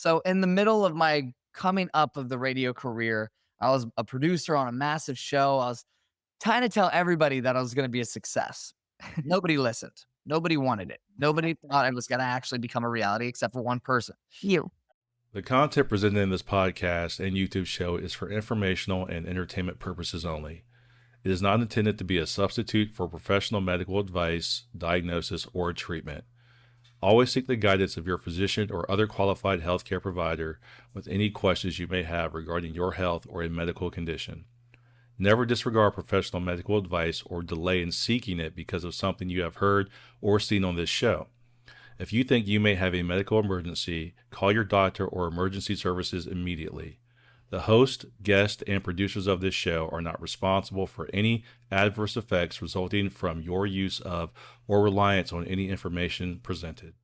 So in the middle of my coming up of the radio career, I was a producer on a massive show. I was trying to tell everybody that I was going to be a success. Nobody listened. Nobody wanted it. Nobody thought it was going to actually become a reality except for one person. You. The content presented in this podcast and YouTube show is for informational and entertainment purposes only. It is not intended to be a substitute for professional medical advice, diagnosis, or treatment. Always seek the guidance of your physician or other qualified healthcare provider with any questions you may have regarding your health or a medical condition. Never disregard professional medical advice or delay in seeking it because of something you have heard or seen on this show. If you think you may have a medical emergency, call your doctor or emergency services immediately. The host, guests, and producers of this show are not responsible for any adverse effects resulting from your use of or reliance on any information presented.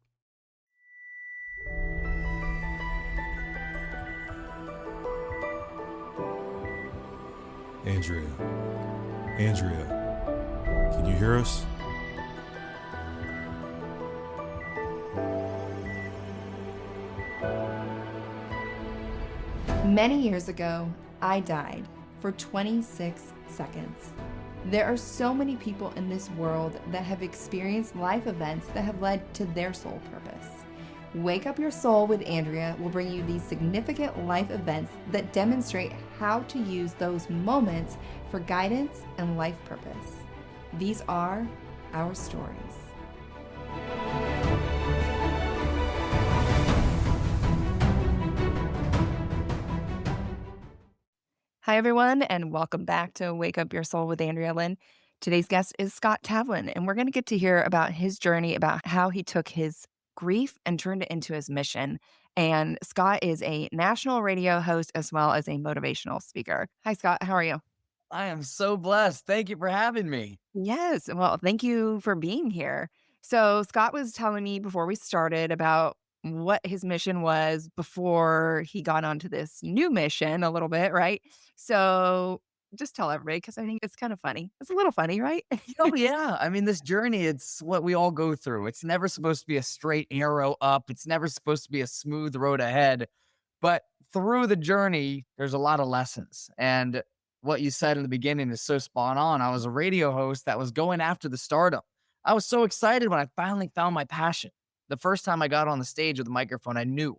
Andrea, can you hear us? Many years ago, I died for 26 seconds. There are so many people in this world that have experienced life events that have led to their soul purpose. Wake Up Your Soul with Andrea will bring you these significant life events that demonstrate how to use those moments for guidance and life purpose. These are our stories. Hi, everyone, and welcome back to Wake Up Your Soul with Andrea Lynn. Today's guest is Scott Tavlin, and we're going to get to hear about his journey, about how he took his grief and turned it into his mission. And Scott is a national radio host as well as a motivational speaker. Hi, Scott. How are you? I am so blessed. Thank you for having me. Yes. Well, thank you for being here. So, Scott was telling me before we started about what his mission was before he got onto this new mission a little bit, right? So, just tell everybody because I think it's kind of funny. It's a little funny, right? Oh, yeah. I mean, this journey, it's what we all go through. It's never supposed to be a straight arrow up. It's never supposed to be a smooth road ahead. But through the journey, there's a lot of lessons. And what you said in the beginning is so spot on. I was a radio host that was going after the stardom. I was so excited when I finally found my passion. The first time I got on the stage with the microphone, I knew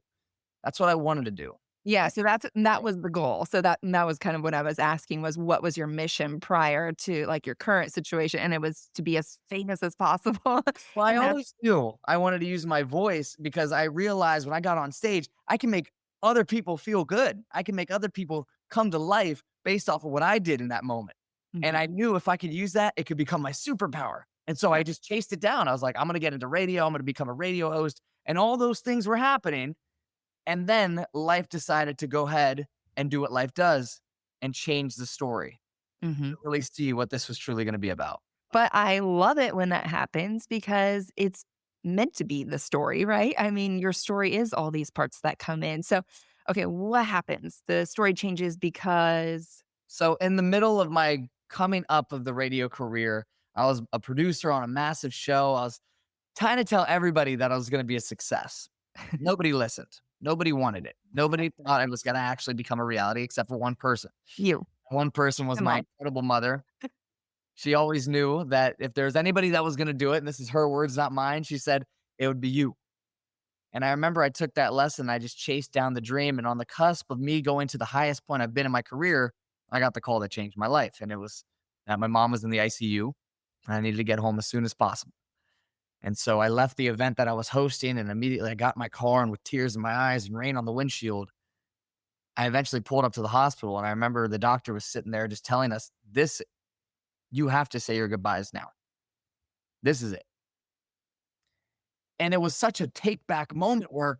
that's what I wanted to do. Yeah, so that was the goal. So that was kind of what I was asking was what was your mission prior to like your current situation? And it was to be as famous as possible. Well, I And that's always knew I wanted to use my voice because I realized when I got on stage, I can make other people feel good. I can make other people come to life based off of what I did in that moment. And Mhm. I knew if I could use that, it could become my superpower. And so I just chased it down. I was like, I'm going to get into radio. I'm going to become a radio host. And all those things were happening. And then life decided to go ahead and do what life does and change the story Mhm. to really see what this was truly going to be about. But I love it when that happens because it's meant to be the story, right? I mean, your story is all these parts that come in. So, okay, what happens? The story changes because So in the middle of my coming up of the radio career, I was a producer on a massive show. I was trying to tell everybody that I was going to be a success. Nobody listened. Nobody wanted it. Nobody thought it was going to actually become a reality except for one person. you, One person was the my mom. incredible mother. She always knew that if there's anybody that was going to do it, and this is her words, not mine, she said, it would be you. And I remember I took that lesson. I just chased down the dream. And on the cusp of me going to the highest point I've been in my career, I got the call that changed my life. And it was that my mom was in the ICU and I needed to get home as soon as possible. And so I left the event that I was hosting and immediately I got in my car and with tears in my eyes and rain on the windshield, I eventually pulled up to the hospital. And I remember the doctor was sitting there just telling us, this, you have to say your goodbyes now. This is it. And it was such a take back moment where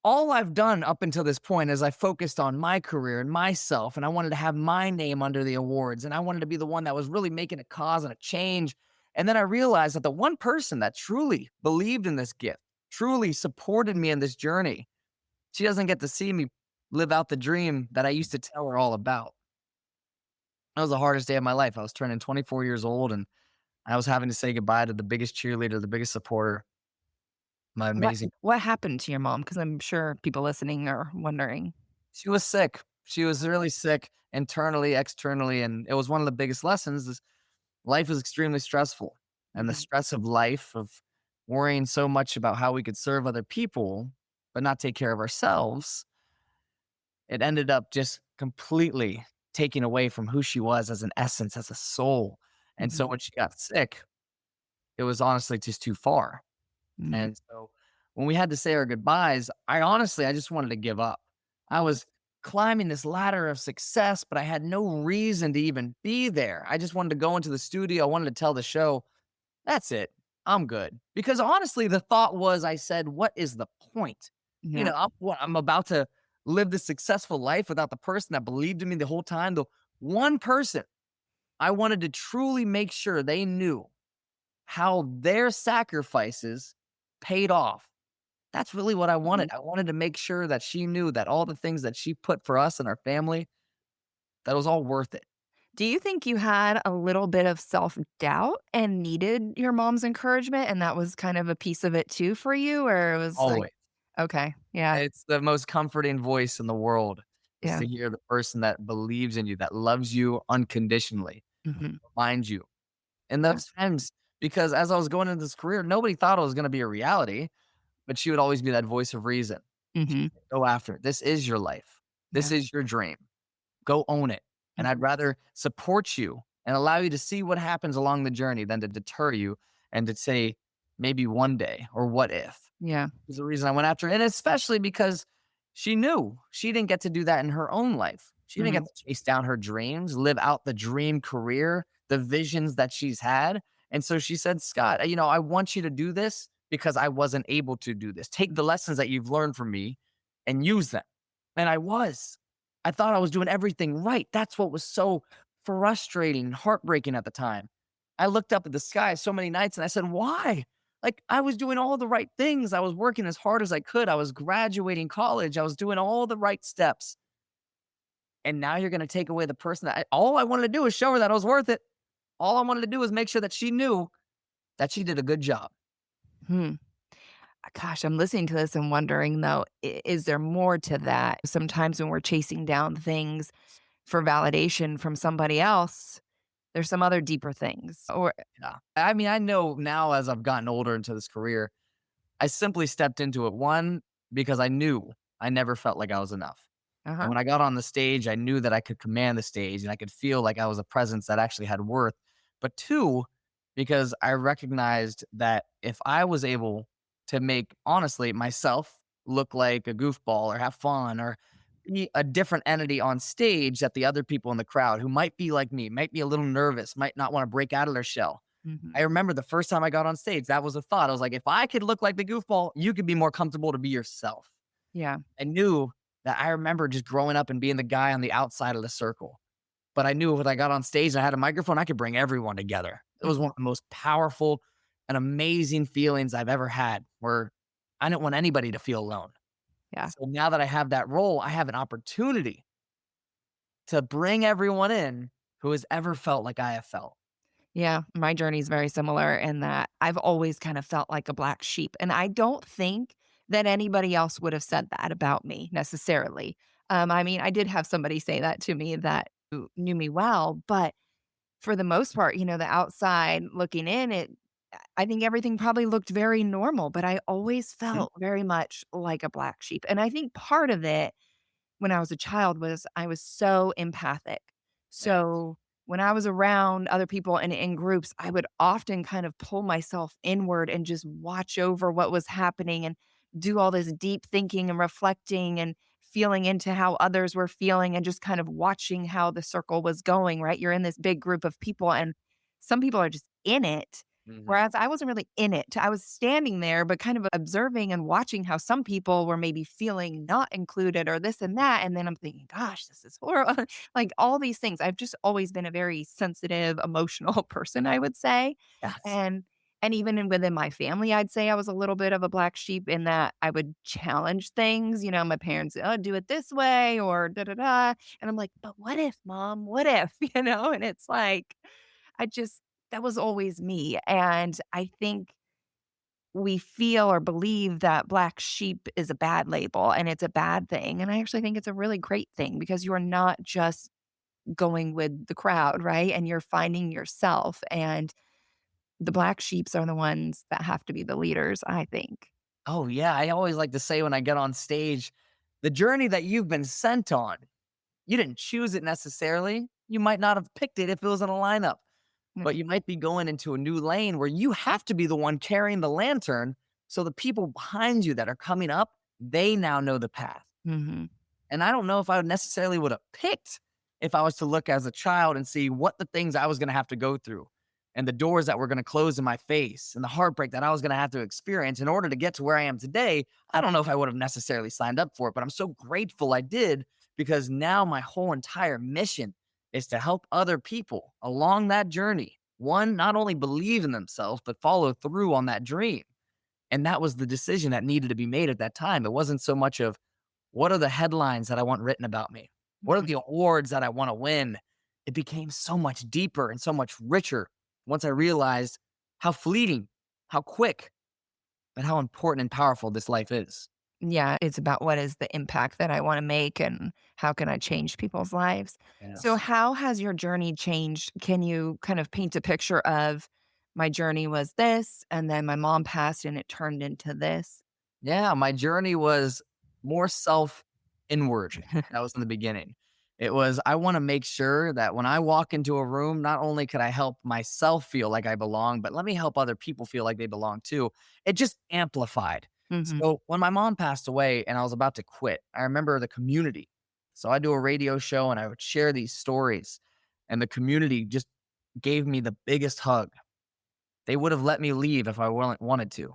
all I've done up until this point is I focused on my career and myself, and I wanted to have my name under the awards, and I wanted to be the one that was really making a cause and a change. And then I realized that the one person that truly believed in this gift, truly supported me in this journey, she doesn't get to see me live out the dream that I used to tell her all about. That was the hardest day of my life. I was turning 24 years old, and I was having to say goodbye to the biggest cheerleader, the biggest supporter. my What amazing. what happened to your mom? Because I'm sure people listening are wondering. She was sick. She was really sick internally, externally, and it was one of the biggest lessons is life is extremely stressful. And the Mhm, stress of life, of worrying so much about how we could serve other people, but not take care of ourselves, it ended up just completely taking away from who she was as an essence, as a soul. And so mhm, when she got sick, it was honestly just too far. mhm, And so when we had to say our goodbyes, I just wanted to give up. I was climbing this ladder of success, but I had no reason to even be there. I just wanted to go into the studio. I wanted to tell the show, that's it. I'm good. Because honestly, the thought was, I said, what is the point? yeah, I'm about to live this successful life without the person that believed in me the whole time. The one person I wanted to truly make sure they knew how their sacrifices paid off. That's really what I mhm. wanted. I wanted to make sure that she knew that all the things that she put for us and our family, that was all worth it. Do you think you had a little bit of self-doubt and needed your mom's encouragement, and that was kind of a piece of it too for you? Or it was like Always. okay, yeah, It's the most comforting voice in the world is yeah, to hear the person that believes in you, that loves you unconditionally, mhm, reminds you in yeah, those times. Because as I was going into this career, nobody thought it was going to be a reality, but she would always be that voice of reason. mhm, Go after it. This is your life. This yeah, is your dream. Go own it. And I'd mhm, rather support you and allow you to see what happens along the journey than to deter you and to say, maybe one day or what if yeah, is the reason I went after her. And especially because she knew she didn't get to do that in her own life. She didn't get mhm, to chase down her dreams, live out the dream career, the visions that she's had. And so she said, Scott, I want you to do this because I wasn't able to do this. Take the lessons that you've learned from me and use them. And I was. I thought I was doing everything right. That's what was so frustrating, heartbreaking at the time. I looked up at the sky so many nights and I said, why? Like, I was doing all the right things. I was working as hard as I could. I was graduating college. I was doing all the right steps. And now you're gonna take away the person that all I wanted to do was show her that I was worth it. All I wanted to do was make sure that she knew that she did a good job. hmm. Gosh, I'm listening to this and wondering though, is there more to that? Sometimes when we're chasing down things for validation from somebody else, there's some other deeper things. Or Yeah. I mean, I know now as I've gotten older into this career, I simply stepped into it. One, because I knew I never felt like I was enough. And uh-huh. when I got on the stage, I knew that I could command the stage and I could feel like I was a presence that actually had worth. But two, because I recognized that if I was able to make, honestly, myself look like a goofball or have fun or be a different entity on stage that the other people in the crowd who might be like me, might be a little nervous, might not want to break out of their shell. Mhm. I remember the first time I got on stage, that was a thought. I was like, if I could look like the goofball, you could be more comfortable to be yourself. Yeah. I knew that I remember just growing up and being the guy on the outside of the circle. But I knew when I got on stage and I had a microphone, I could bring everyone together. It was one Mhm. of the most powerful and amazing feelings I've ever had where I didn't want anybody to feel alone. Yeah. So now that I have that role, I have an opportunity to bring everyone in who has ever felt like I have felt. Yeah, my journey is very similar in that I've always kind of felt like a black sheep, and I don't think that anybody else would have said that about me necessarily. I mean, I did have somebody say that to me that who knew me well, but for the most part, the outside looking in, I think everything probably looked very normal, but I always Mhm. felt very much like a black sheep, and I think part of it when I was a child was I was so empathic. Yeah. So when I was around other people and in groups, I would often kind of pull myself inward and just watch over what was happening and do all this deep thinking and reflecting and feeling into how others were feeling and just kind of watching how the circle was going, right? You're in this big group of people and some people are just in it. Mhm. Whereas I wasn't really in it. I was standing there, but kind of observing and watching how some people were maybe feeling not included or this and that. And then I'm thinking, gosh, this is horrible. Like all these things. I've just always been a very sensitive, emotional person, I would say. Yes. And even within my family, I'd say I was a little bit of a black sheep in that I would challenge things. My parents, oh, do it this way or da da da. And I'm like, but what if, mom? What if? And it's like, I just, that was always me. And I think we feel or believe that black sheep is a bad label and it's a bad thing. And I actually think it's a really great thing because you are not just going with the crowd, right? And you're finding yourself. And the black sheeps are the ones that have to be the leaders, I think. Oh, yeah. I always like to say when I get on stage, the journey that you've been sent on, you didn't choose it necessarily. You might not have picked it if it was in a lineup, but you might be going into a new lane where you have to be the one carrying the lantern. So the people behind you that are coming up, they now know the path. Mm-hmm. And I don't know if I necessarily would have picked if I was to look as a child and see what the things I was going to have to go through and the doors that were going to close in my face and the heartbreak that I was going to have to experience in order to get to where I am today. I don't know if I would have necessarily signed up for it, but I'm so grateful I did because now my whole entire mission is to help other people along that journey. One, not only believe in themselves, but follow through on that dream. And that was the decision that needed to be made at that time. It wasn't so much of what are the headlines that I want written about me? What are the awards that I want to win? It became so much deeper and so much richer once I realized how fleeting, how quick, but how important and powerful this life is. Yeah, it's about what is the impact that I want to make and how can I change people's lives. So, Yes. how has your journey changed? Can you kind of paint a picture of my journey was this, and then my mom passed and it turned into this? Yeah, my journey was more self inward. That was in the beginning. It was, I want to make sure that when I walk into a room, not only could I help myself feel like I belong, but let me help other people feel like they belong too. It just amplified. Hmm. So when my mom passed away and I was about to quit, I remember the community. So I do a radio show and I would share these stories, and the community just gave me the biggest hug. They would have let me leave if I wanted to.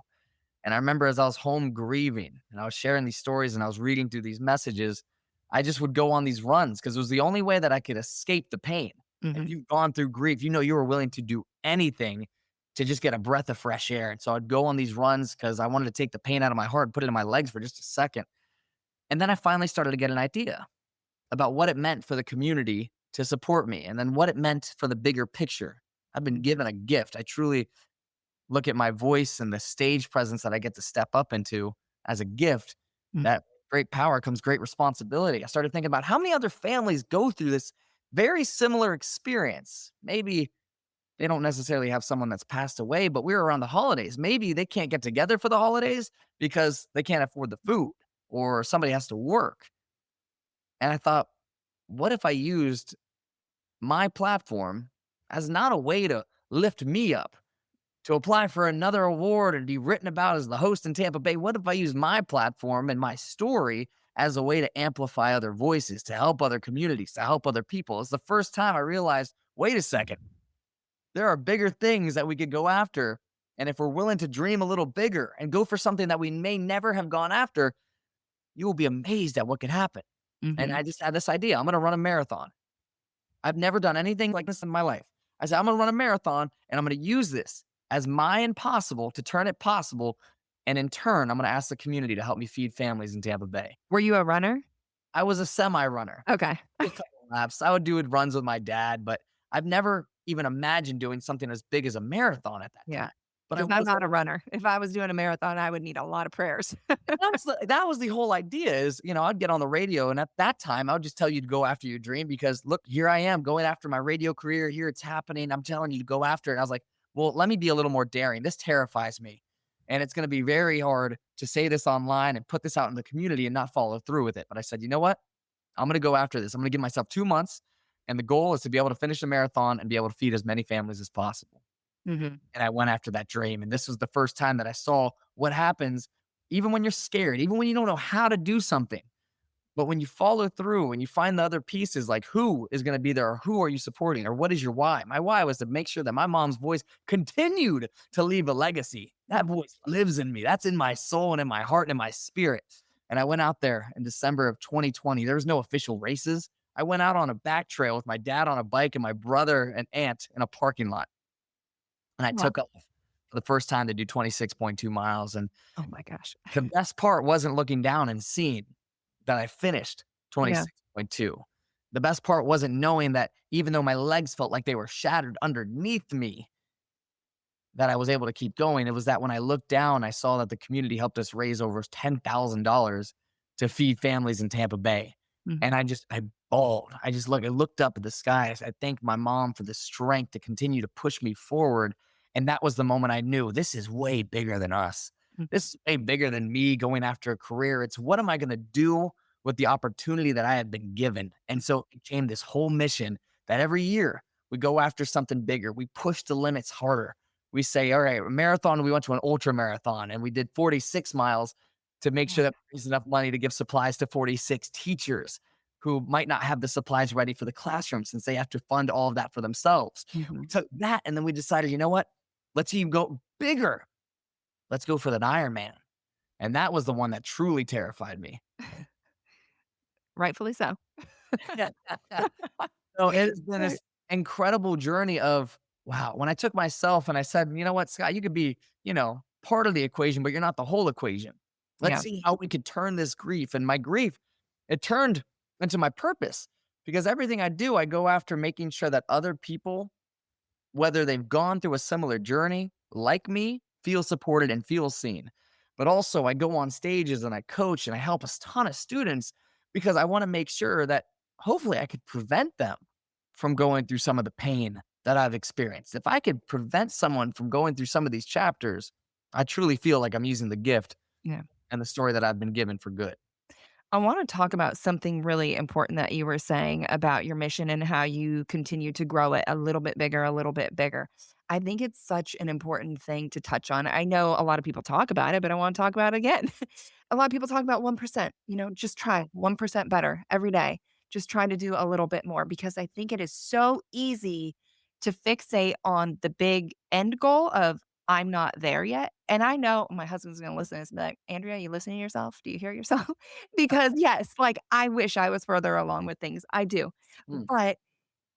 And I remember as I was home grieving and I was sharing these stories and I was reading through these messages, I just would go on these runs because it was the only way that I could escape the pain. If Hmm. you've gone through grief, you know you were willing to do anything to just get a breath of fresh air. And so I'd go on these runs because I wanted to take the pain out of my heart, put it in my legs for just a second. And then I finally started to get an idea about what it meant for the community to support me and then what it meant for the bigger picture. I've been given a gift. I truly look at my voice and the stage presence that I get to step up into as a gift. That great power comes great responsibility. I started thinking about how many other families go through this very similar experience. Maybe they don't necessarily have someone that's passed away, but we're around the holidays. Maybe they can't get together for the holidays because they can't afford the food or somebody has to work. And I thought, what if I used my platform as not a way to lift me up, to apply for another award and be written about as the host in Tampa Bay? What if I use my platform and my story as a way to amplify other voices, to help other communities, to help other people? It's the first time I realized, wait a second, there are bigger things that we could go after. And if we're willing to dream a little bigger and go for something that we may never have gone after, you will be amazed at what could happen. And Hmm. I just had this idea. I'm going to run a marathon. I've never done anything like this in my life. I said, I'm going to run a marathon and I'm going to use this as my impossible to turn it possible. And in turn, I'm going to ask the community to help me feed families in Tampa Bay. Were you a runner? I was a semi runner, Okay. a couple laps. I would do runs with my dad, but I've never even imagined doing something as big as a marathon at that Yeah. time. But I Because I'm was not a runner. If I was doing a marathon, I would need a lot of prayers. that was the whole idea is, I'd get on the radio and at that time I would just tell you to go after your dream because look, here I am going after my radio career. Here it's happening. I'm telling you to go after it. And I was like, well, let me be a little more daring. This terrifies me. And it's going to be very hard to say this online and put this out in the community and not follow through with it. But I said, you know what? I'm going to go after this. I'm going to give myself 2 months. And the goal is to be able to finish the marathon and be able to feed as many families as possible. Hmm. And I went after that dream. And this was the first time that I saw what happens even when you're scared, even when you don't know how to do something. But when you follow through and you find the other pieces, like who is going to be there or who are you supporting or what is your why? My why was to make sure that my mom's voice continued to leave a legacy. That voice lives in me. That's in my soul and in my heart and in my spirit. And I went out there in December of 2020. There was no official races. I went out on a back trail with my dad on a bike and my brother and aunt in a parking lot. And I Wow. took off for the first time to do 26.2 miles. And Oh my gosh. the best part wasn't looking down and seeing that I finished Yeah. 26.2. The best part wasn't knowing that even though my legs felt like they were shattered underneath me, that I was able to keep going. It was that when I looked down, I saw that the community helped us raise over $10,000 to feed families in Tampa Bay. And Mhm. I bawled. I looked up at the sky. I thanked my mom for the strength to continue to push me forward. And that was the moment I knew this is way bigger than us. Mhm. This is way bigger than me going after a career. It's what am I going to do with the opportunity that I had been given? And so it became this whole mission that every year we go after something bigger. We push the limits harder. We say, all right, a marathon, we went to an ultra marathon and we did 46 miles to make sure that there's enough money to give supplies to 46 teachers who might not have the supplies ready for the classroom since they have to fund all of that for themselves. We Mhm. took that and then we decided, you know what? Let's even go bigger. Let's go for the Ironman. And that was the one that truly terrified me. Rightfully so. So it has been Right. this incredible journey of wow. When I took myself and I said, you know what, Scott, you could be, part of the equation, but you're not the whole equation. Let's Yeah. see how we could turn this grief. And my grief, it turned into my purpose because everything I do, I go after making sure that other people, whether they've gone through a similar journey like me, feel supported and feel seen. But also, I go on stages and I coach and I help a ton of students because I want to make sure that hopefully I could prevent them from going through some of the pain that I've experienced. If I could prevent someone from going through some of these chapters, I truly feel like I'm using the gift Yeah. and the story that I've been given for good. I want to talk about something really important that you were saying about your mission and how you continue to grow it a little bit bigger, a little bit bigger. I think it's such an important thing to touch on. I know a lot of people talk about it, but I want to talk about it again. A lot of people talk about 1%, just try 1% better every day. Just try to do a little bit more because I think it is so easy to fixate on the big end goal of I'm not there yet. And I know my husband's going to listen to this and be like, Andrea, you listening to yourself? Do you hear yourself? Because yes, like I wish I was further along with things. I do. Mm, But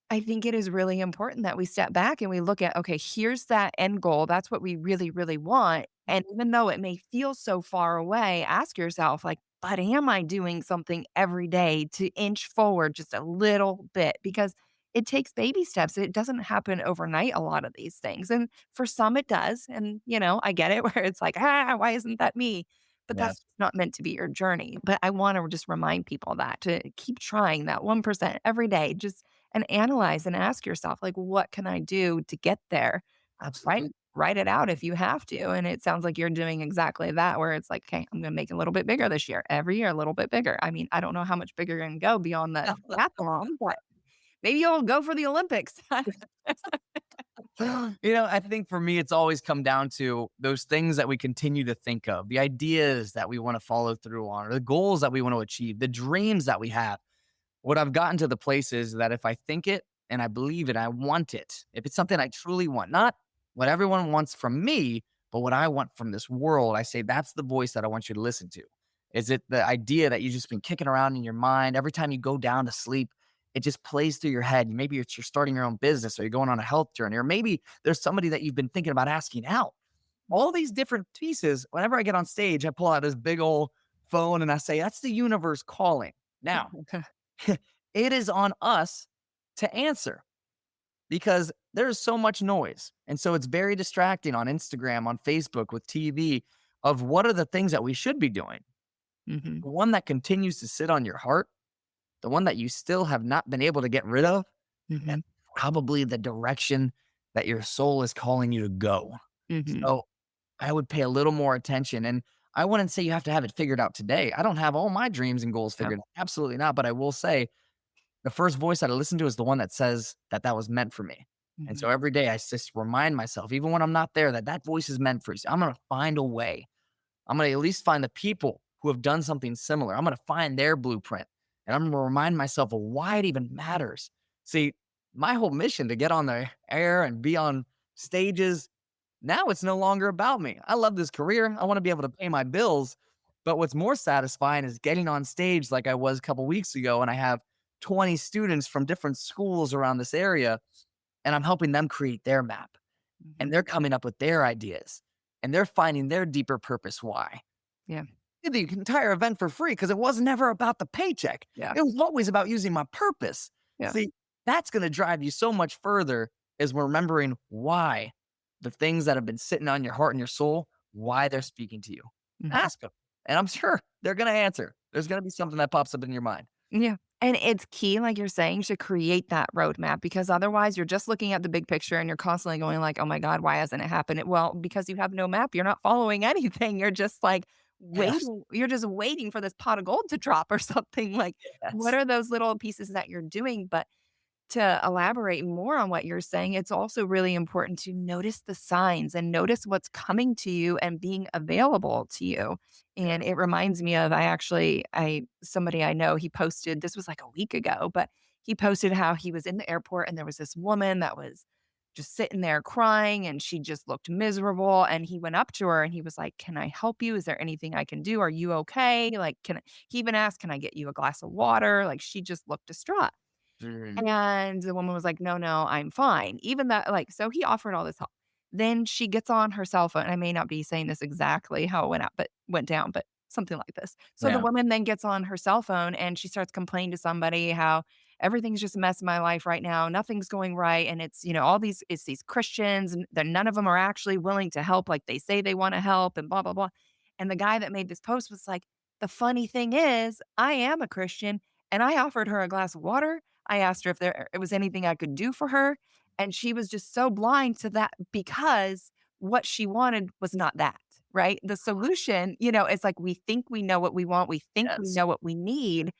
I think it is really important that we step back and we look at, okay, here's that end goal. That's what we really, really want. And even though it may feel so far away, ask yourself, like, but am I doing something every day to inch forward just a little bit? Because it takes baby steps. It doesn't happen overnight, a lot of these things. And for some, it does. And, I get it where it's like, why isn't that me? But yes, that's not meant to be your journey. But I want to just remind people that to keep trying that 1% every day. Just and analyze and ask yourself, like, what can I do to get there? Right? absolutely. Write it out if you have to. And it sounds like you're doing exactly that, where it's like, okay, I'm going to make it a little bit bigger this year, every year, a little bit bigger. I mean, I don't know how much bigger you're going to go beyond the triathlon, but maybe you'll go for the Olympics. I think for me, it's always come down to those things that we continue to think of, the ideas that we want to follow through on, or the goals that we want to achieve, the dreams that we have. What I've gotten to the place is that if I think it and I believe it, I want it. If it's something I truly want, not what everyone wants from me, but what I want from this world, I say that's the voice that I want you to listen to. Is it the idea that you've just been kicking around in your mind every time you go down to sleep? It just plays through your head. Maybe you're starting your own business or you're going on a health journey, or maybe there's somebody that you've been thinking about asking out. All these different pieces, whenever I get on stage, I pull out this big old phone and I say, that's the universe calling. Now, it is on us to answer because there's so much noise. And so it's very distracting on Instagram, on Facebook, with TV of what are the things that we should be doing. Hmm. The one that continues to sit on your heart, the one that you still have not been able to get rid of, Hmm. that's probably the direction that your soul is calling you to go. Hmm. So I would pay a little more attention. And I wouldn't say you have to have it figured out today. I don't have all my dreams and goals Yep. figured out. Absolutely not. But I will say the first voice that I listen to is the one that says that that was meant for me. And Hmm. so every day I just remind myself, even when I'm not there, that that voice is meant for you. I'm going to find a way. I'm going to at least find the people who have done something similar. I'm going to find their blueprint and I'm going to remind myself of why it even matters. See, my whole mission to get on the air and be on stages, now it's no longer about me. I love this career. I want to be able to pay my bills. But what's more satisfying is getting on stage like I was a couple weeks ago, and I have 20 students from different schools around this area, and I'm helping them create their map. And Hmm. they're coming up with their ideas, and they're finding their deeper purpose why. Yeah. Did the entire event for free because it was never about the paycheck. Yeah. It was always about using my purpose. Yeah. See, that's going to drive you so much further is remembering why the things that have been sitting on your heart and your soul, why they're speaking to you. Mhm. Ask them. And I'm sure they're going to answer. There's going to be something that pops up in your mind. Yeah. And it's key, like you're saying, to create that roadmap because otherwise you're just looking at the big picture and you're constantly going like, oh my God, why hasn't it happened? Well, because you have no map, you're not following anything. You're just like Yes. waiting. You're just waiting for this pot of gold to drop or something. Like, what Yes. are those little pieces that you're doing? But to elaborate more on what you're saying, it's also really important to notice the signs and notice what's coming to you and being available to you. And it reminds me of I somebody I know, he posted, this was like a week ago, but he posted how he was in the airport and there was this woman that was just sitting there crying and she just looked miserable. And he went up to her and he was like, "Can I help you? Is there anything I can do? Are you okay?" Like, he even asked, "Can I get you a glass of water?" Like she just looked distraught. Mm, And the woman was like, "No, no, I'm fine." Even that like, so he offered all this help. Then she gets on her cell phone. I may not be saying this exactly how it went down, but something like this. So the yeah. woman then gets on her cell phone and she starts complaining to somebody how everything's just a mess in my life right now. Nothing's going right. And it's, it's these Christians and none of them are actually willing to help like they say they want to help and blah, blah, blah. And the guy that made this post was like, the funny thing is, I am a Christian and I offered her a glass of water. I asked her if there it was anything I could do for her, and she was just so blind to that because what she wanted was not that, right? The solution, it's like we think we know what we want, we think we Yes. know what we need,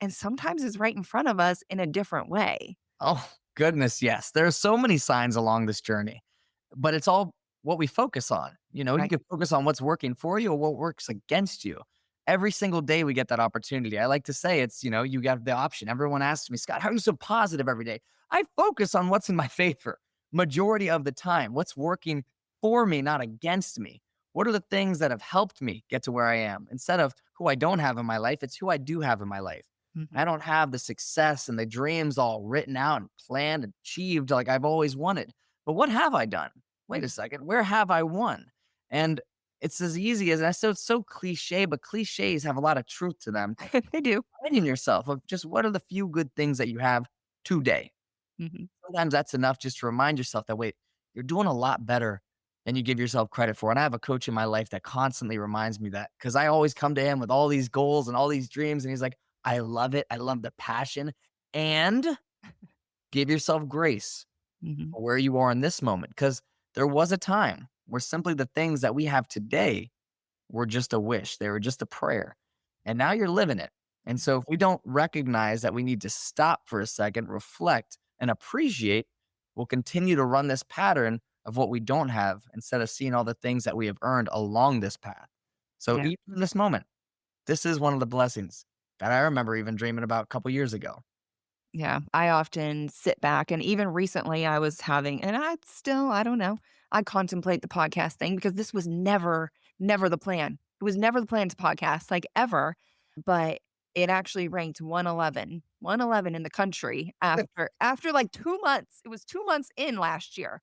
and sometimes it's right in front of us in a different way, Oh, goodness. Yes. There are so many signs along this journey, but it's all what we focus on. You right? can focus on what's working for you or what works against you. Every single day we get that opportunity. I like to say you got the option. Everyone asks me, Scott, how are you so positive every day? I focus on what's in my favor majority of the time, what's working for me, not against me. What are the things that have helped me get to where I am? Instead of who I don't have in my life, it's who I do have in my life. Mhm. I don't have the success and the dreams all written out and planned and achieved like I've always wanted. But what have I done? Wait a second. Where have I won? And it's as easy as that. So it's so cliche, but cliches have a lot of truth to them. They do. Reminding yourself of just what are the few good things that you have today. Mhm. Sometimes that's enough just to remind yourself that, wait, you're doing a lot better than you give yourself credit for. And I have a coach in my life that constantly reminds me that because I always come to him with all these goals and all these dreams. And he's like, I love it. I love the passion and give yourself grace Mhm. for where you are in this moment. Because there was a time where simply the things that we have today were just a wish, they were just a prayer. And now you're living it. And so if we don't recognize that we need to stop for a second, reflect, and appreciate, we'll continue to run this pattern of what we don't have instead of seeing all the things that we have earned along this path. So Yeah. even in this moment, this is one of the blessings that I remember even dreaming about a couple years ago. Yeah, I often sit back and even recently I was having and I don't know, I contemplate the podcast thing because this was never the plan. It was never the plan to podcast, like, ever, but it actually ranked 111 in the country after, like, 2 months. It was 2 months in last year.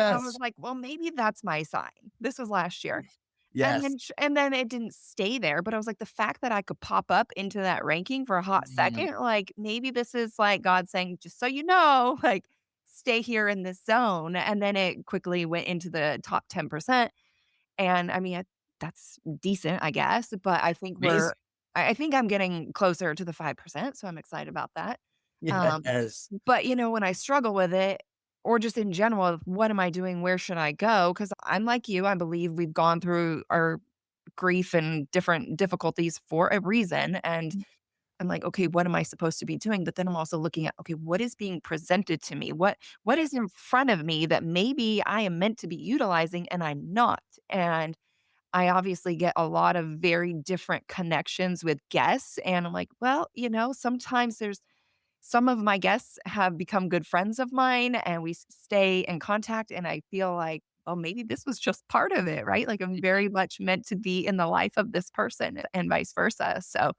I was Yes. like, "Well, maybe that's my sign." This was last year. Yes. And then it didn't stay there, but I was like, the fact that I could pop up into that ranking for a hot Mhm. second, like, maybe this is, like, God saying, "Just so you know, like, stay here in this zone," and then it quickly went into the top 10%, and, I mean, that's decent, I guess, but Amazing. I think I'm getting closer to the 5%, so I'm excited about that. Um, Yes. but, when I struggle with it, or just in general, of what am I doing? Where should I go? Because I'm like you, I believe we've gone through our grief and different difficulties for a reason. And I'm like, okay, what am I supposed to be doing? But then I'm also looking at, okay, what is being presented to me? What is in front of me that maybe I am meant to be utilizing and I'm not? And I obviously get a lot of very different connections with guests. And I'm like, well, sometimes there's some of my guests have become good friends of mine and we stay in contact. And I feel like, oh, maybe this was just part of it, right? Like I'm very much meant to be in the life of this person and vice versa. So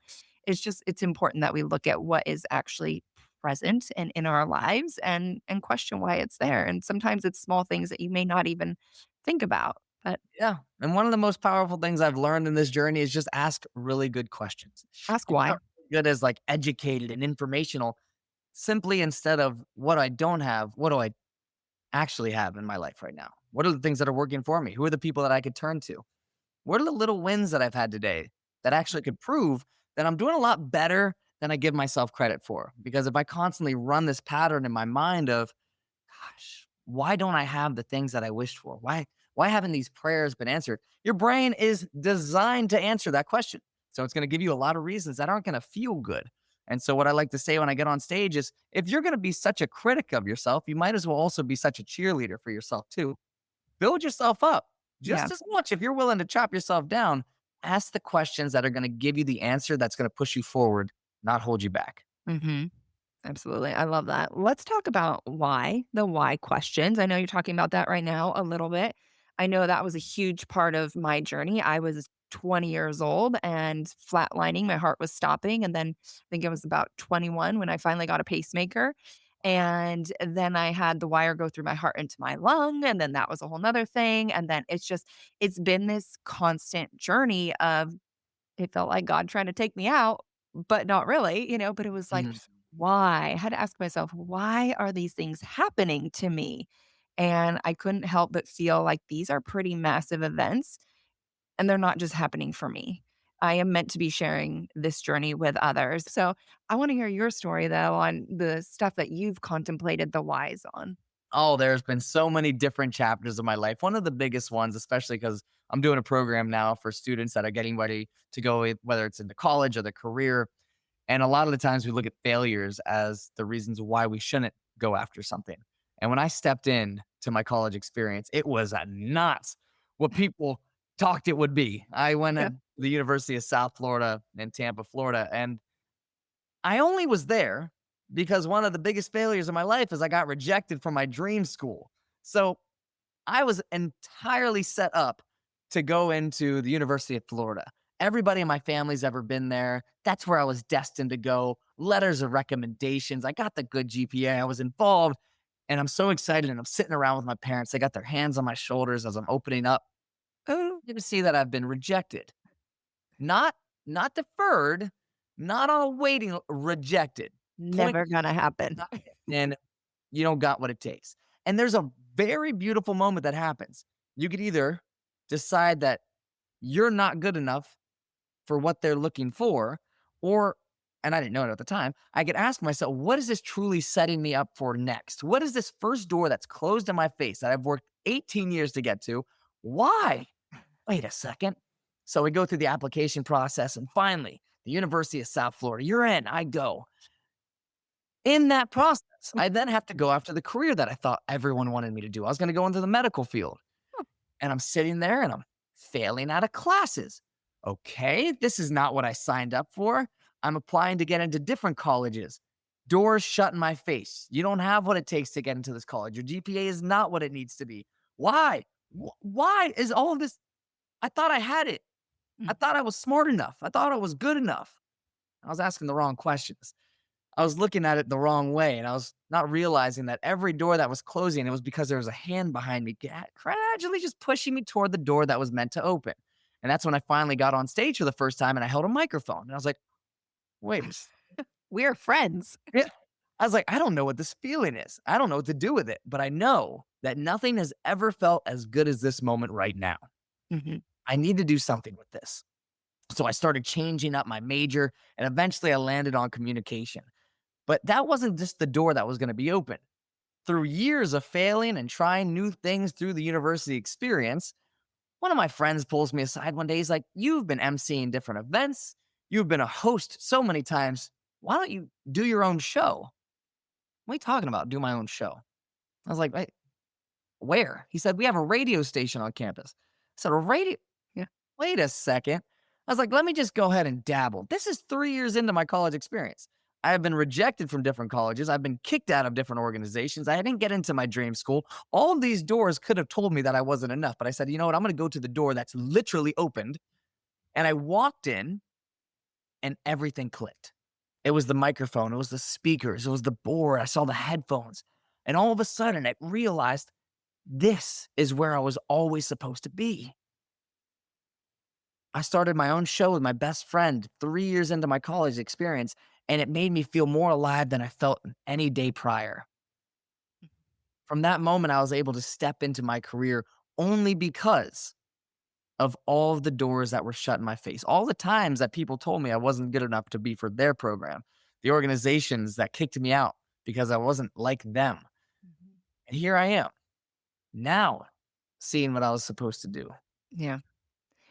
it's important that we look at what is actually present and in our lives and question why it's there. And sometimes it's small things that you may not even think about. But Yeah. And one of the most powerful things I've learned in this journey is just ask really good questions. ask It's why. not good as like educated and informational. Simply instead of what I don't have, what do I actually have in my life right now? What are the things that are working for me? Who are the people that I could turn to? What are the little wins that I've had today that actually could prove that I'm doing a lot better than I give myself credit for? Because if I constantly run this pattern in my mind of, gosh, why don't I have the things that I wished for? Why haven't these prayers been answered? Your brain is designed to answer that question. So it's going to give you a lot of reasons that aren't going to feel good. And so what I like to say when I get on stage is if you're going to be such a critic of yourself, you might as well also be such a cheerleader for yourself too. Build yourself up Yeah. just as much. If you're willing to chop yourself down, ask the questions that are going to give you the answer that's going to push you forward, not hold you back. Hmm. Absolutely. I love that. Let's talk about why, the why questions. I know you're talking about that right now a little bit. I know that was a huge part of my journey. I was 20 years old and flatlining. My heart was stopping. And then I think it was about 21 when I finally got a pacemaker. And then I had the wire go through my heart into my lung. And then that was a whole nother thing. And then it's been this constant journey of it felt like God trying to take me out, but not really, but it was like, Mhm. why? I had to ask myself, why are these things happening to me? And I couldn't help but feel like these are pretty massive events and they're not just happening for me. I am meant to be sharing this journey with others. So I want to hear your story though on the stuff that you've contemplated the whys on. Oh, there's been so many different chapters of my life. One of the biggest ones, especially because I'm doing a program now for students that are getting ready to go, whether it's into college or their career. And a lot of the times we look at failures as the reasons why we shouldn't go after something. And when I stepped in to my college experience, it was not what people talked it would be. I went Yeah. at the University of South Florida in Tampa, Florida, and I only was there because one of the biggest failures of my life is I got rejected from my dream school. So I was entirely set up to go into the University of Florida. Everybody in my family's ever been there. That's where I was destined to go. Letters of recommendations. I got the good GPA. I was involved. And I'm so excited. And I'm sitting around with my parents. They got their hands on my shoulders as I'm opening up. Oh, you can see that I've been rejected. Not not deferred, not on a waiting, rejected. Point Never gonna happen. and you don't got what it takes. And there's a very beautiful moment that happens. You could either decide that you're not good enough for what they're looking for, or, and I didn't know it at the time, I could ask myself, what is this truly setting me up for next? What is this first door that's closed in my face that I've worked 18 years to get to? Why? Wait a second. So we go through the application process, and finally, the University of South Florida, you're in, I go. In that process, I then have to go after the career that I thought everyone wanted me to do. I was going to go into the medical field. And I'm sitting there and I'm failing out of classes. Okay, this is not what I signed up for. I'm applying to get into different colleges. Doors shut in my face. You don't have what it takes to get into this college. Your GPA is not what it needs to be. Why? Why is all of this? I thought I had it. I Mm. thought I was smart enough. I thought I was good enough. I was asking the wrong questions. I was looking at it the wrong way, and I was not realizing that every door that was closing, it was because there was a hand behind me gradually just pushing me toward the door that was meant to open. And that's when I finally got on stage for the first time and I held a microphone. And I was like, wait a s- We're friends. yeah. I was like, I don't know what this feeling is. I don't know what to do with it, but I know that nothing has ever felt as good as this moment right now. Mhm. I need to do something with this. So I started changing up my major and eventually I landed on communication. But that wasn't just the door that was going to be open. Through years of failing and trying new things through the university experience, one of my friends pulls me aside one day. He's like, you've been emceeing different events. You've been a host so many times. Why don't you do your own show? What are you talking about? Do my own show. I was like, wait, where? He said, we have a radio station on campus. I said, a radio? Yeah. Wait a second. I was like, let me just go ahead and dabble. This is 3 years into my college experience. I have been rejected from different colleges. I've been kicked out of different organizations. I didn't get into my dream school. All of these doors could have told me that I wasn't enough. But I said, you know what? I'm going to go to the door that's literally opened. And I walked in and everything clicked. It was the microphone. It was the speakers. It was the board. I saw the headphones. And all of a sudden, I realized this is where I was always supposed to be. I started my own show with my best friend 3 years into my college experience, and it made me feel more alive than I felt any day prior. From that moment, I was able to step into my career only because of all of the doors that were shut in my face. All the times that people told me I wasn't good enough to be for their program, the organizations that kicked me out because I wasn't like them. Mhm. And here I am now seeing what I was supposed to do. Yeah.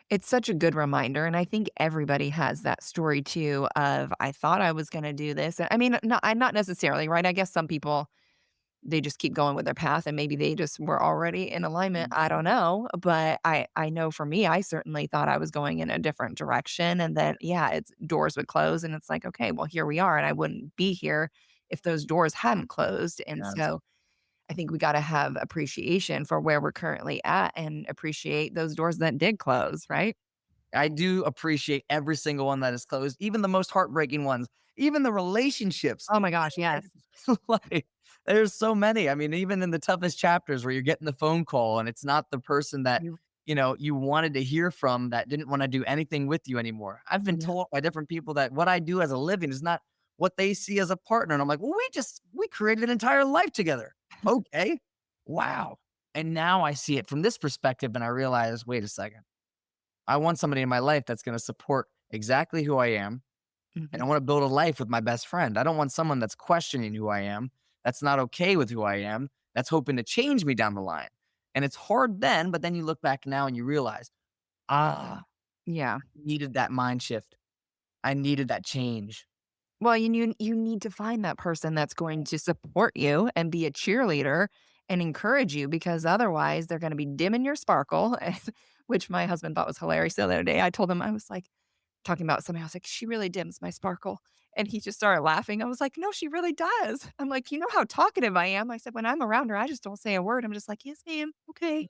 It's such a good reminder, and I think everybody has that story too of, "I thought I was gonna do this." I mean, not necessarily, right? I guess some people, they just keep going with their path, and maybe they just were already in alignment, I don't know, but I know for me, I certainly thought I was going in a different direction, and then, yeah, it's doors would close, and it's like, "Okay, well, here we are," and I wouldn't be here if those doors hadn't closed, and Yes. so I think we gotta have appreciation for where we're currently at and appreciate those doors that did close, right? I do appreciate every single one that is closed, even the most heartbreaking ones, even the relationships. Oh my gosh, yes. Like, there's so many. I mean, even in the toughest chapters where you're getting the phone call and it's not the person that, You you wanted to hear from that didn't want to do anything with you anymore. I've been yeah. told by different people that what I do as a living is not what they see as a partner. And I'm like, well, we created an entire life together. Okay. Wow. And now I see it from this perspective and I realize, wait a second. I want somebody in my life that's going to support exactly who I am. And I Mhm. want to build a life with my best friend. I don't want someone that's questioning who I am, that's not okay with who I am, that's hoping to change me down the line. And it's hard then, but then you look back now and you realize, ah, Yeah. needed that mind shift. I needed that change. Well, you need to find that person that's going to support you and be a cheerleader and encourage you because otherwise they're gonna be dimming your sparkle, which my husband thought was hilarious the other day. I told him, I was like talking about something, I was like, "She really dims my sparkle." And he just started laughing. I was like, "No, she really does." I'm like, "You know how talkative I am." I said, "When I'm around her, I just don't say a word." I'm just like, "Yes, ma'am. Okay."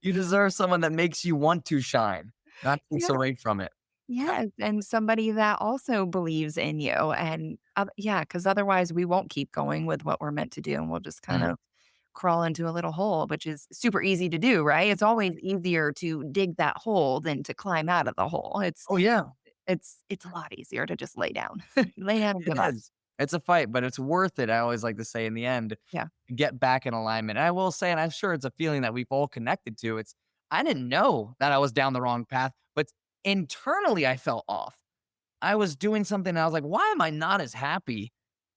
You deserve someone that makes you want to shine, not takes Yeah. away from it. Yes, and somebody that also believes in you, and, yeah, because otherwise we won't keep going with what we're meant to do, and we'll just kind Mm. of crawl into a little hole, which is super easy to do, right? It's always easier to dig that hole than to climb out of the hole. It's Oh, yeah. it's a lot easier to just lay down. Lay down and It give up. is. It's a fight, but it's worth it. I always like to say in the end, Yeah. get back in alignment. And I will say, and I'm sure it's a feeling that we've all connected to. It's I didn't know that I was down the wrong path, but internally I felt off. I was doing something and I was like, why am I not as happy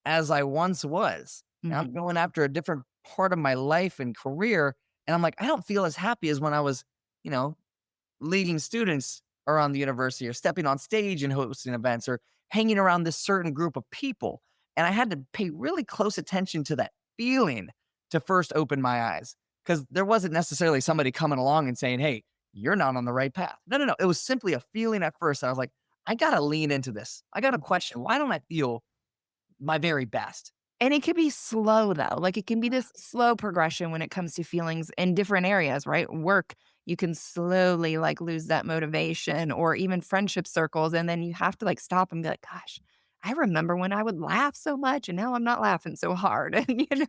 as I once was? And Mhm. I'm going after a different part of my life and career. And I'm like, I don't feel as happy as when I was, you know, leading students around the university or stepping on stage and hosting events or hanging around this certain group of people. And I had to pay really close attention to that feeling to first open my eyes because there wasn't necessarily somebody coming along and saying, hey, you're not on the right path. No, no, no. It was simply a feeling at first. I was like, I got to lean into this. I got to question, why don't I feel my very best? And it could be slow though. Like it can be this slow progression when it comes to feelings in different areas, right? Work, you can slowly like lose that motivation or even friendship circles. And then you have to like stop and be like, gosh, I remember when I would laugh so much and now I'm not laughing so hard. And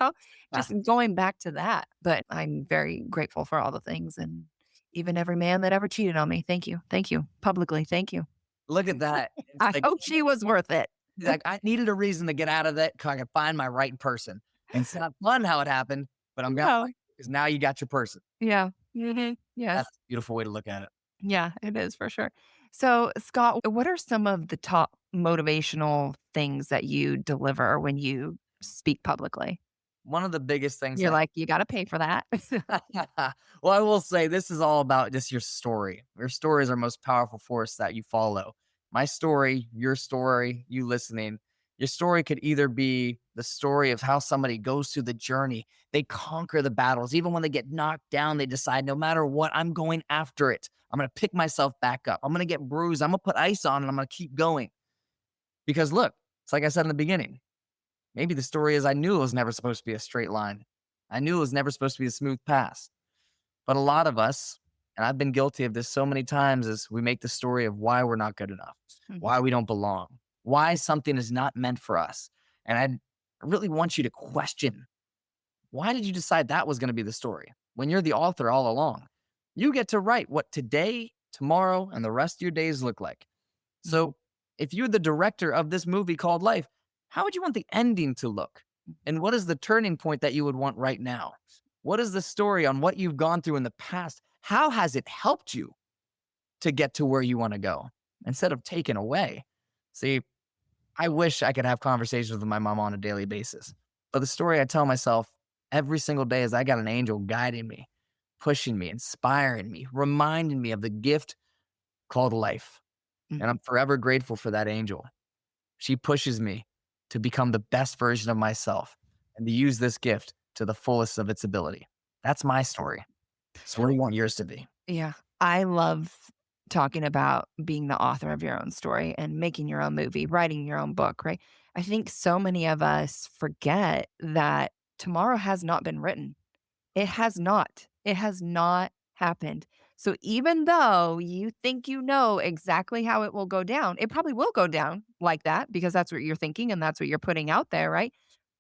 just Ah, going back to that. But I'm very grateful for all the things and even every man that ever cheated on me. Thank you. Thank you. Publicly. Thank you. look at that. It's I like, hope she was worth it. like, I needed a reason to get out of that 'cause I could find my right person. And it's not fun how it happened, but I'm glad No. because now you got your person. Yeah. Yes. That's a beautiful way to look at it. Yeah, it is for sure. So, Scott, what are some of the top motivational things that you deliver when you speak publicly? One of the biggest things You're that like, you got to pay for that. well, I will say this is all about just your story. Your story is our most powerful force that you follow. My story, your story, you listening. Your story could either be the story of how somebody goes through the journey. They conquer the battles. Even when they get knocked down, they decide no matter what, I'm going after it. I'm going to pick myself back up. I'm going to get bruised. I'm going to put ice on and I'm going to keep going. Because look, it's like I said in the beginning. Maybe the story is I knew it was never supposed to be a straight line. I knew it was never supposed to be a smooth pass. But a lot of us, and I've been guilty of this so many times, is we make the story of why we're not good enough, Mhm. why we don't belong, why something is not meant for us. And I really want you to question, why did you decide that was going to be the story when you're the author all along? You get to write what today, tomorrow, and the rest of your days look like. Mhm. So if you're the director of this movie called Life, how would you want the ending to look? And what is the turning point that you would want right now? What is the story on what you've gone through in the past? How has it helped you to get to where you want to go instead of taken away? See, I wish I could have conversations with my mom on a daily basis. But the story I tell myself every single day is I got an angel guiding me, pushing me, inspiring me, reminding me of the gift called life. And Mhm. I'm forever grateful for that angel. She pushes me to become the best version of myself and to use this gift to the fullest of its ability. That's my story. So, what do you want yours to be? Yeah. I love talking about being the author of your own story and making your own movie, writing your own book, right? I think so many of us forget that tomorrow has not been written. It has not. It has not happened. So even though you think you know exactly how it will go down, it probably will go down like that because that's what you're thinking and that's what you're putting out there, right?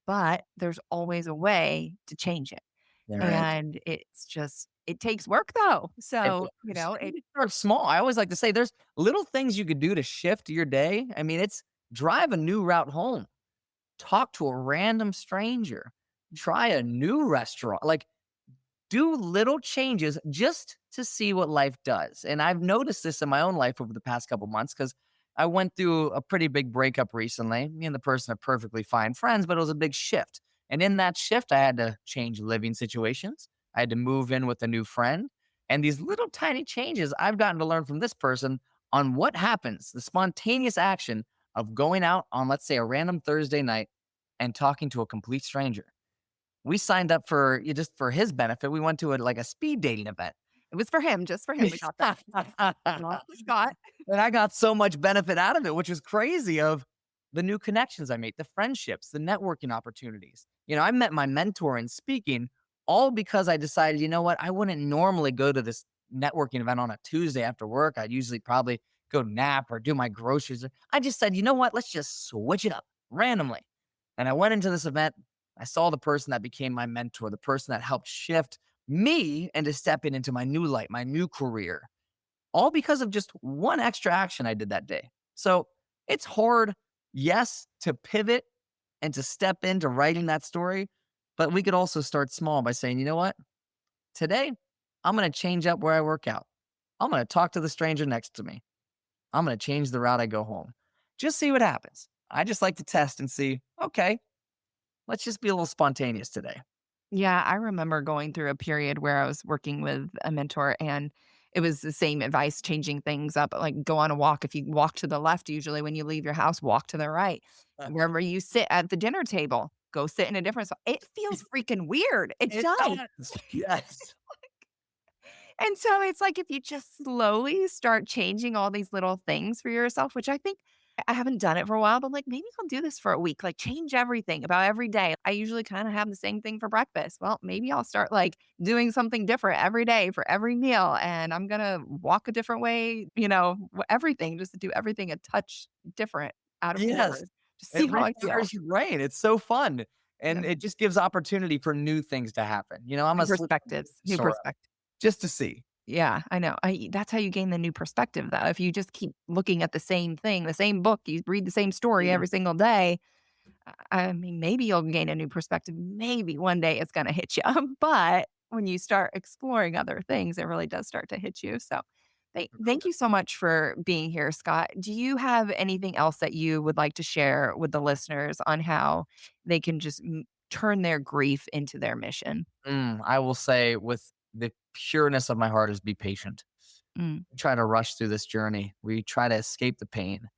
But there's always a way to change it. There is. And it's just, it takes work though. It So, does. it, You start small. I always like to say there's little things you could do to shift your day. I mean, it's drive a new route home, talk to a random stranger, try a new restaurant. Like, do little changes just to see what life does. And I've noticed this in my own life over the past couple months because I went through a pretty big breakup recently. Me and the person are perfectly fine friends, but it was a big shift. And in that shift, I had to change living situations. I had to move in with a new friend. And these little tiny changes I've gotten to learn from this person on what happens, the spontaneous action of going out on, let's say, a random Thursday night and talking to a complete stranger. We signed up for just for his benefit. We went to like a speed dating event. it was for him, just for him. We got that. Not for Scott. And I got so much benefit out of it, which was crazy of the new connections I made, the friendships, the networking opportunities. I met my mentor in speaking all because I decided, you know what? I wouldn't normally go to this networking event on a Tuesday after work. I'd usually probably go nap or do my groceries. I just said, you know what? Let's just switch it up randomly. And I went into this event. I saw the person that became my mentor, the person that helped shift me into stepping into my new light, my new career, all because of just one extra action I did that day. So it's hard, yes, to pivot and to step into writing that story, but we could also start small by saying, you know what? Today, I'm going to change up where I work out. I'm going to talk to the stranger next to me. I'm going to change the route I go home. Just see what happens. I just like to test and see, okay, let's just be a little spontaneous today. Yeah, I remember going through a period where I was working with a mentor and it was the same advice, changing things up, like go on a walk. If you walk to the left, usually when you leave your house, walk to the right. Uh, Wherever you sit at the dinner table, go sit in a different spot. It feels freaking weird. It It does. does. Yes. And so it's like if you just slowly start changing all these little things for yourself, which I think I haven't done it for a while, but like maybe I'll do this for a week, like change everything about every day. I usually kind of have the same thing for breakfast. Well, maybe I'll start like doing something different every day for every meal. And I'm going to walk a different way, everything, just to do everything a touch different out of Yes. order to see It how I feel. refires your brain. It's so fun. Yeah. And it just gives opportunity for new things to happen. I'm New a slip perspectives, new sort of perspectives. just to see. Yeah, I know. That's how you gain the new perspective, though. If you just keep looking at the same thing, the same book, you read the same story Mhm. every single day, I mean, maybe you'll gain a new perspective. Maybe one day it's gonna hit you. But when you start exploring other things, it really does start to hit you. So thank you so much for being here, Scott. Do you have anything else that you would like to share with the listeners on how they can just turn their grief into their mission? I will say with the pureness of my heart is be patient. Mm, We try to rush through this journey. We try to escape the pain.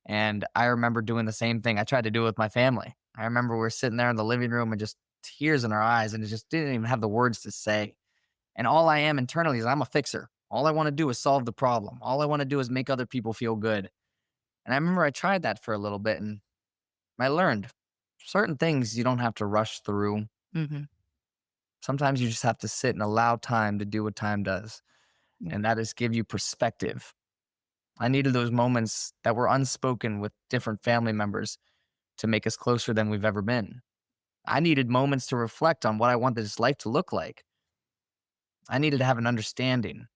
And I remember doing the same thing. I tried to do it with my family. I remember we were sitting there in the living room and just tears in our eyes and it just didn't even have the words to say. And all I am internally is I'm a fixer. All I want to do is solve the problem. All I want to do is make other people feel good. And I remember I tried that for a little bit and I learned certain things you don't have to rush through. mhm, Sometimes you just have to sit and allow time to do what time does. yeah, And that is give you perspective. I needed those moments that were unspoken with different family members to make us closer than we've ever been. I needed moments to reflect on what I wanted this life to look like. I needed to have an understanding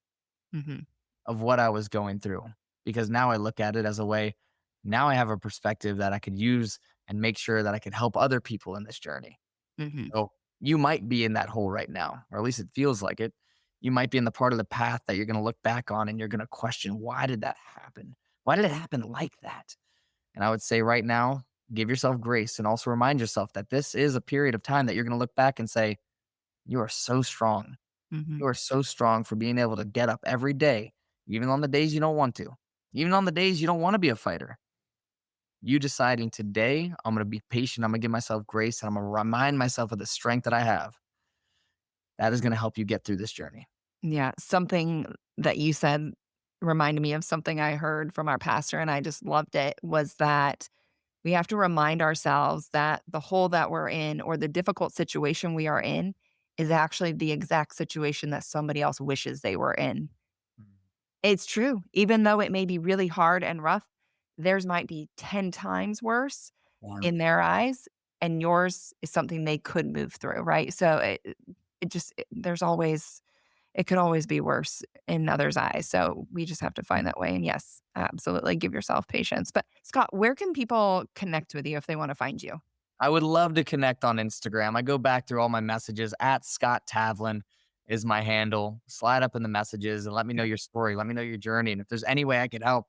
mhm, of what I was going through because now I look at it as a way Now I have a perspective that I could use and make sure that I could help other people in this journey. Mhm. So you might be in that hole right now, or at least it feels like it. You might be in the part of the path that you're going to look back on and you're going to question, why did that happen? Why did it happen like that? And I would say right now, give yourself grace and also remind yourself that this is a period of time that you're going to look back and say, you are so strong. Mhm. You are so strong for being able to get up every day, even on the days you don't want to, even on the days you don't want to be a fighter. You deciding today, I'm going to be patient. I'm going to give myself grace and I'm going to remind myself of the strength that I have. That is going to help you get through this journey. Yeah, something that you said reminded me of something I heard from our pastor, and I just loved it, was that we have to remind ourselves that the hole that we're in or the difficult situation we are in is actually the exact situation that somebody else wishes they were in. It's true. Even though it may be really hard and rough, theirs might be 10 times worse Yeah. in their eyes, and yours is something they could move through, right? So there's always, it could always be worse in others' eyes. So we just have to find that way. And yes, absolutely give yourself patience. But Scott, where can people connect with you if they want to find you? I would love to connect on Instagram. I go back through all my messages at Scott Tavlin is my handle. Slide up in the messages and let me know your story. Let me know your journey. And if there's any way I could help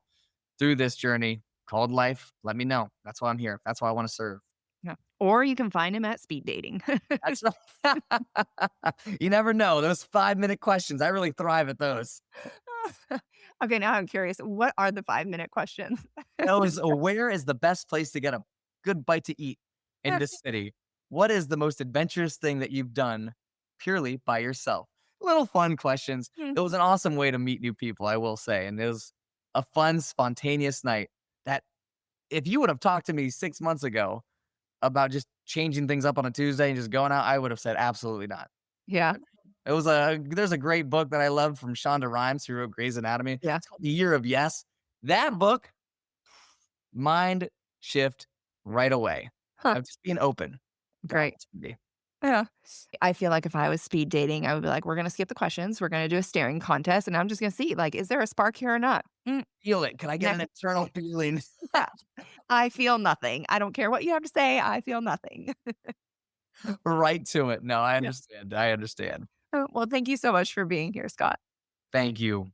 through this journey called life, let me know. That's why I'm here. That's why I want to serve. Yeah. Or you can find him at speed dating. That's you never know. Those 5-minute questions, I really thrive at those. Okay, now I'm curious. What are the 5-minute questions? Those, where is the best place to get a good bite to eat in this city? What is the most adventurous thing that you've done purely by yourself? Little fun questions. Hmm. It was an awesome way to meet new people, I will say. And it was a fun, spontaneous night that if you would have talked to me 6 months ago about just changing things up on a Tuesday and just going out, I would have said absolutely not. Yeah. There's a great book that I love from Shonda Rhimes, who wrote Grey's Anatomy. Yeah. It's called The Year of Yes. That book, mind shift right away Huh. of just being open to Great. opportunity. Yeah. I feel like if I was speed dating, I would be like, we're going to skip the questions. We're going to do a staring contest. And I'm just going to see, like, is there a spark here or not? Feel it. Can I get an Next. internal feeling? Yeah. I feel nothing. I don't care what you have to say. I feel nothing. Right to it. No, I Yeah. understand. I understand. Well, thank you so much for being here, Scott. Thank you.